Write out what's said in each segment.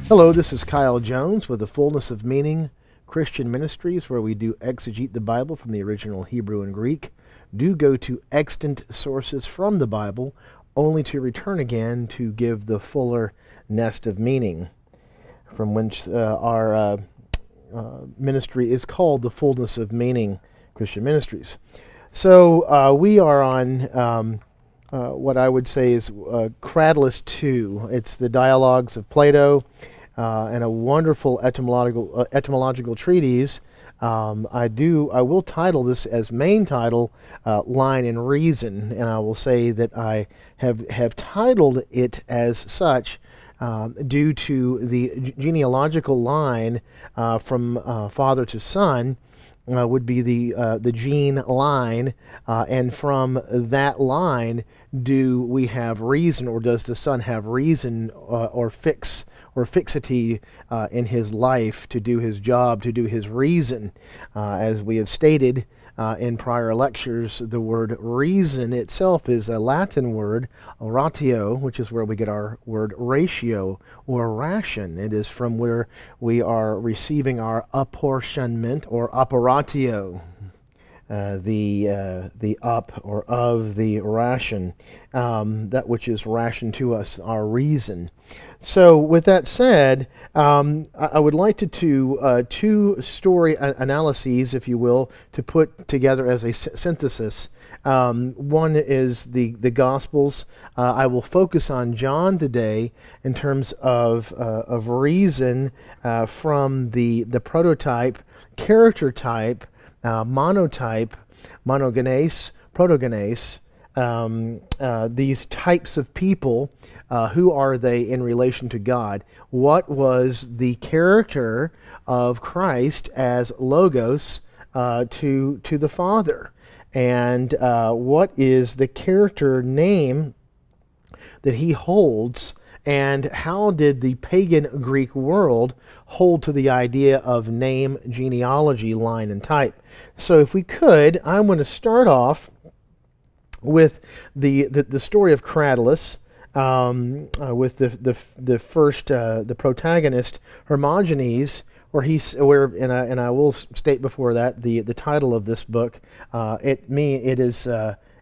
Hello, this is Kyle Jones with the Fullness of Meaning Christian Ministries, where we do exegete the Bible from the original Hebrew and Greek. Do go to extant sources from the Bible, only to return again to give the fuller nest of meaning, from which our ministry is called the Fullness of Meaning Christian Ministries. So we are on what I would say is Cratylus 2. It's the Dialogues of Plato, and a wonderful etymological treatise. I will title this as main title, Line and Reason, and I will say that I have titled it as such due to the genealogical line from father to son. Would be the gene line, and from that line, do we have reason, or does the son have reason or fixity in his life to do his job, to do his reason? As we have stated in prior lectures, the word reason itself is a Latin word, ratio, which is where we get our word ratio or ration. It is from where we are receiving our apportionment or operatio, the up or of the ration, that which is rationed to us, our reason. So with that said, I would like to do two story analyses, if you will, to put together as a synthesis. One is the Gospels. I will focus on John today in terms of reason, from the prototype, character type, monotype, monogenes, protogenes, these types of people. Who are they in relation to God? What was the character of Christ as Logos to the Father? And what is the character name that he holds? And how did the pagan Greek world hold to the idea of name, genealogy, line, and type? So if we could, I'm going to start off with the story of Cratylus, with the first the protagonist, Hermogenes, and I will state before that the title of this book, it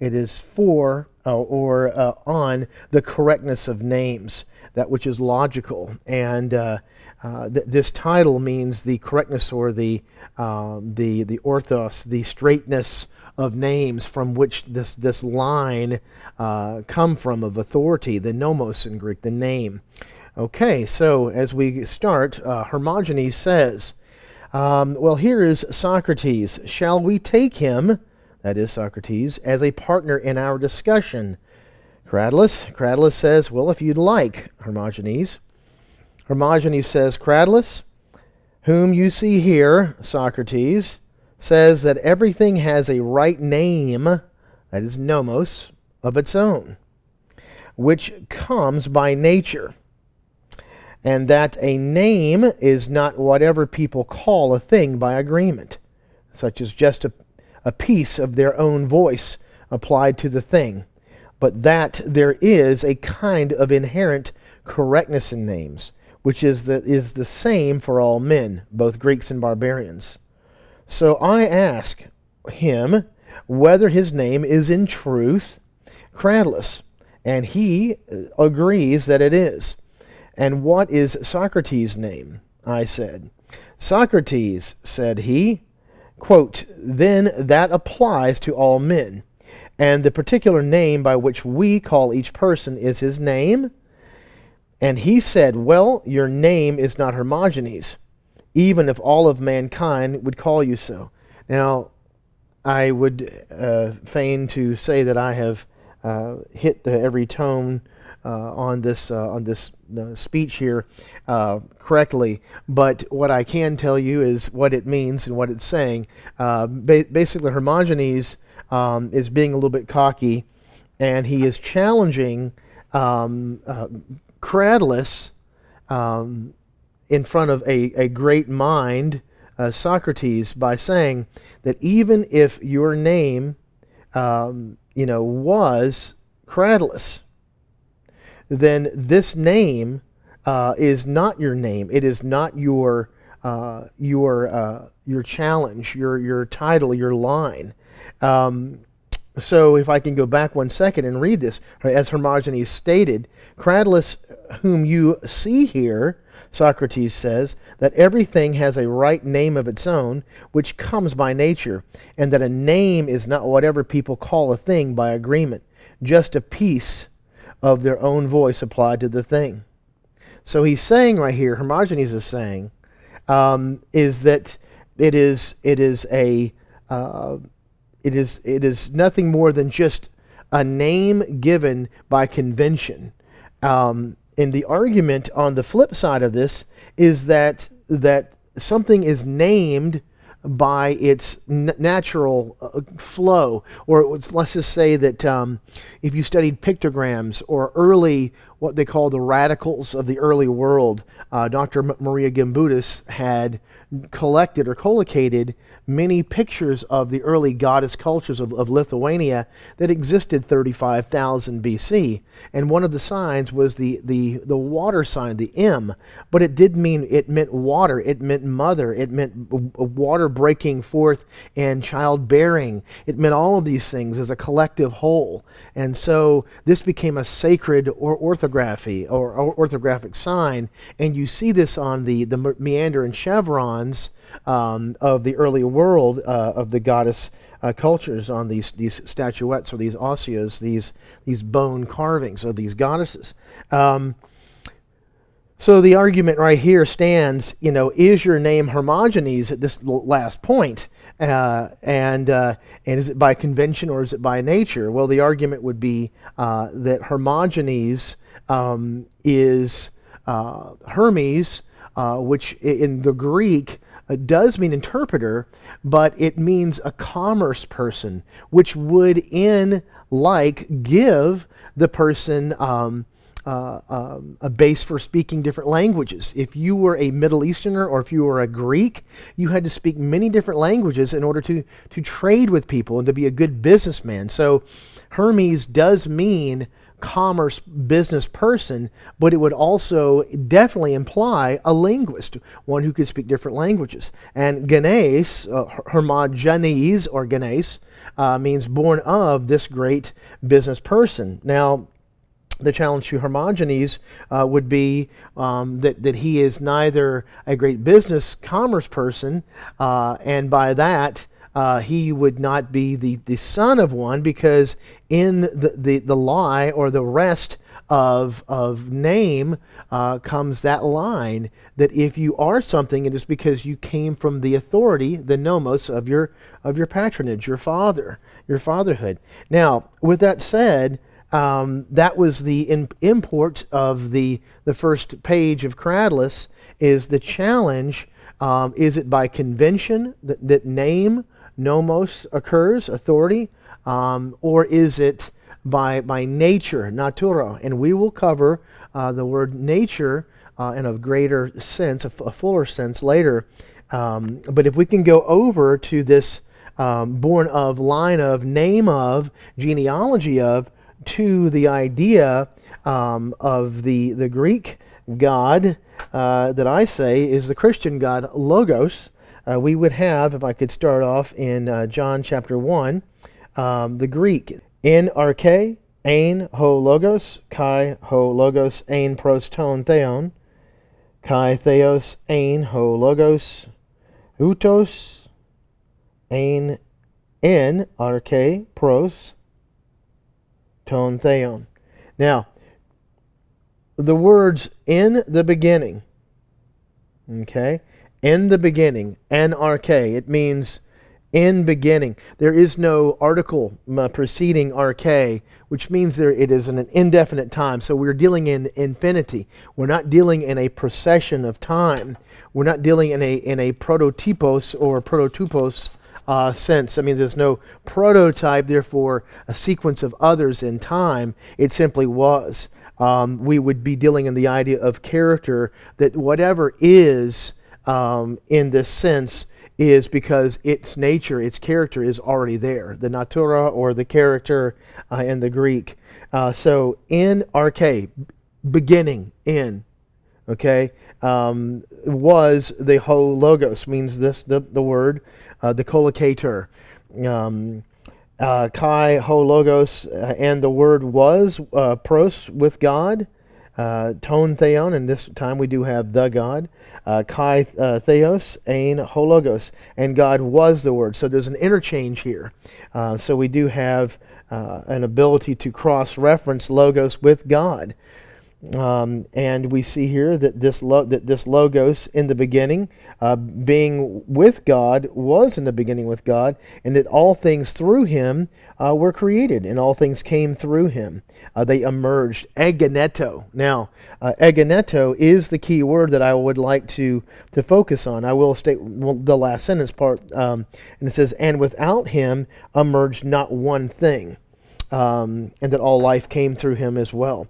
is for on the correctness of names, that which is logical, and this title means the correctness, or the orthos, the straightness of names, from which this line come from, of authority, the nomos in Greek, the name. Okay, so as we start, Hermogenes says, well, here is Socrates. Shall we take him, that is Socrates, as a partner in our discussion? Cratylus says, well, if you'd like, Hermogenes. Hermogenes says, Cratylus, whom you see here, Socrates, says that everything has a right name, that is nomos, of its own, which comes by nature, and that a name is not whatever people call a thing by agreement, such as just a piece of their own voice applied to the thing, but that there is a kind of inherent correctness in names, which is the same for all men, both Greeks and barbarians. So I ask him whether his name is in truth Cratylus, and he agrees that it is. And what is Socrates' name? I said. Socrates, said he, quote, then that applies to all men, and the particular name by which we call each person is his name. And he said, well, your name is not Hermogenes, even if all of mankind would call you so. Now, I would feign to say that I have hit every tone on this speech here correctly, but what I can tell you is what it means and what it's saying. Basically, Hermogenes is being a little bit cocky, and he is challenging Cratylus in front of a great mind, Socrates, by saying that even if your name, was Cratylus, then this name is not your name. It is not your challenge, your title, your line. So if I can go back 1 second and read this, as Hermogenes stated, Cratylus, whom you see here, Socrates says, that everything has a right name of its own, which comes by nature, and that a name is not whatever people call a thing by agreement, just a piece of their own voice applied to the thing. So he's saying right here, Hermogenes is saying, is that it is nothing more than just a name given by convention. And the argument on the flip side of this is that something is named by its natural flow, or let's just say that if you studied pictograms or early, what they call the radicals of the early world, Dr. Maria Gimbutas had collected or collocated many pictures of the early goddess cultures of Lithuania that existed 35,000 BC. And one of the signs was the water sign, the M. But it meant water, it meant mother, it meant water breaking forth and childbearing. It meant all of these things as a collective whole. And so this became a sacred orthography or orthographic sign. And you see this on the meander and chevrons of the early world of the goddess cultures, on these statuettes or these osseos, these bone carvings of these goddesses. So the argument right here stands, is your name Hermogenes at this last point? And is it by convention or is it by nature? Well, the argument would be that Hermogenes is Hermes, which in the Greek does mean interpreter, but it means a commerce person, which would give the person a base for speaking different languages. If you were a Middle Easterner or if you were a Greek, you had to speak many different languages in order to trade with people and to be a good businessman. So Hermes does mean commerce business person, but it would also definitely imply a linguist, one who could speak different languages. And Ganes, Hermogenes or Ganes, means born of this great business person. Now, the challenge to Hermogenes would be that he is neither a great business commerce person, and by that he would not be the son of one, because in the lie or the rest of name comes that line that if you are something, it is because you came from the authority, the nomos of your patronage, your fatherhood. Now, with that said, that was the import of the first page of Cratylus, is the challenge. Is it by convention that name, nomos, occurs, authority, or is it by nature, natura? And we will cover the word nature in a greater sense, a fuller sense later. But if we can go over to this born of, line of, name of, genealogy of, to the idea of the Greek God that I say is the Christian God, Logos, we would have, if I could start off in John chapter 1, the Greek, in arche, ein ho logos, kai ho logos, ein pros ton theon, kai theos, ein ho logos, utos, ein en arche pros ton theon. Now, the words in the beginning, okay, in the beginning, anarche, it means in beginning. There is no article preceding arche, which means it is an indefinite time. So we're dealing in infinity. We're not dealing in a procession of time. We're not dealing in a prototypos or prototupos sense. I mean, there's no prototype, therefore a sequence of others in time. It simply was. We would be dealing in the idea of character, that whatever is in this sense is because its nature, its character is already there. The natura, or the character in the Greek. So in arche, beginning, in. okay, was the ho logos, means this the word, the collocator. Kai ho logos, and the word was pros, with God, ton theon, and this time we do have the God, kai theos, ein ho logos, and God was the word. So there's an interchange here. So we do have an ability to cross-reference logos with God. And we see here that this logos in the beginning, being with God, was in the beginning with God, and that all things through him were created, and all things came through him. They emerged. Egeneto. Now, egeneto is the key word that I would like to focus on. I will state the last sentence part, and it says, "And without him emerged not one thing." And that all life came through him as well.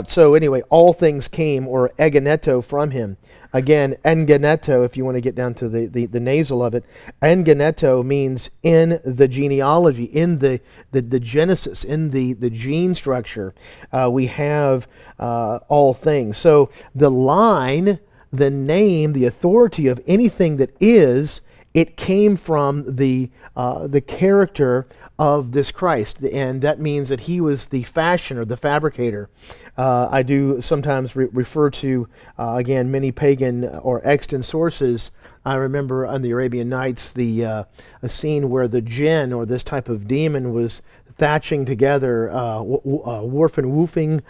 So anyway, all things came, or egeneto, from him. Again, engeneto, if you want to get down to the nasal of it, engeneto means in the genealogy, in the genesis, in the gene structure, we have all things. So the line, the name, the authority of anything that is, it came from the character of this Christ, and that means that he was the fashioner, the fabricator. I do sometimes refer to, again, many pagan or extant sources. I remember on the Arabian Nights a scene where the jinn, or this type of demon, was thatching together, warp and woofing,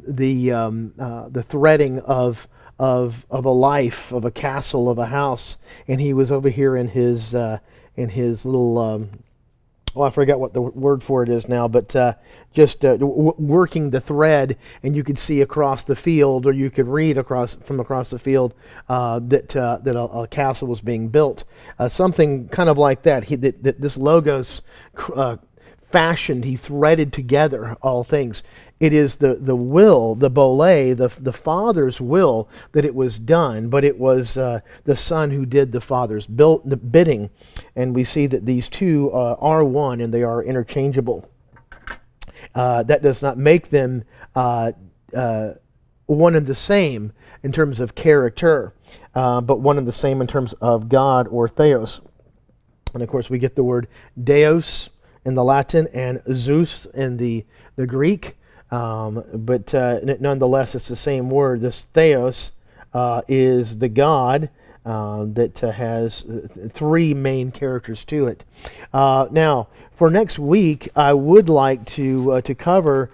the threading of a life, of a castle, of a house, and he was over here in his little. I forgot what the word for it is now, but just working the thread, and you could see across the field, or you could read from across the field that a castle was being built. Something kind of like that. That this logos fashioned, he threaded together all things. It is the will, the bole, the Father's will that it was done, but it was the Son who did the Father's bidding. And we see that these two are one, and they are interchangeable. That does not make them one and the same in terms of character, but one and the same in terms of God, or theos. And of course we get the word deus in the Latin and Zeus in the Greek. But nonetheless, it's the same word. This theos is the God that has three main characters to it. Now, for next week, I would like to cover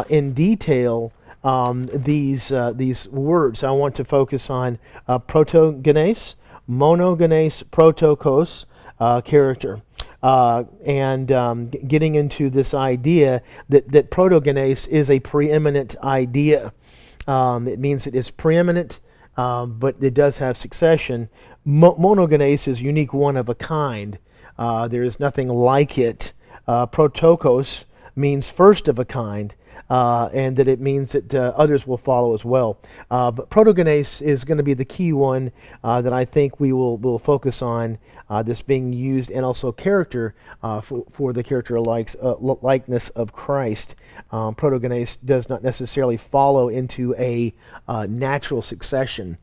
in detail these words. I want to focus on protogenes, monogenes, protokos, character. And getting into this idea that protogenes is a preeminent idea. It means it is preeminent, but it does have succession. Monogenes is unique, one of a kind. There is nothing like it. Protokos means first of a kind. And that it means that others will follow as well. But protogenes is going to be the key one that I think we will focus on, this being used, and also character for the character likeness of Christ. Protogenes does not necessarily follow into a natural succession.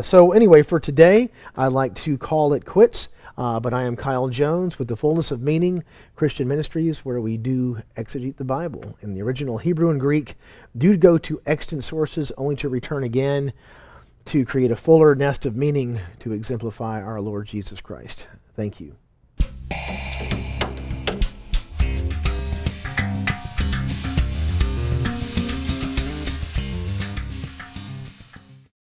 So anyway, for today, I'd like to call it quits. But I am Kyle Jones with the Fullness of Meaning Christian Ministries, where we do exegete the Bible in the original Hebrew and Greek. Do go to extant sources, only to return again to create a fuller nest of meaning to exemplify our Lord Jesus Christ. Thank you.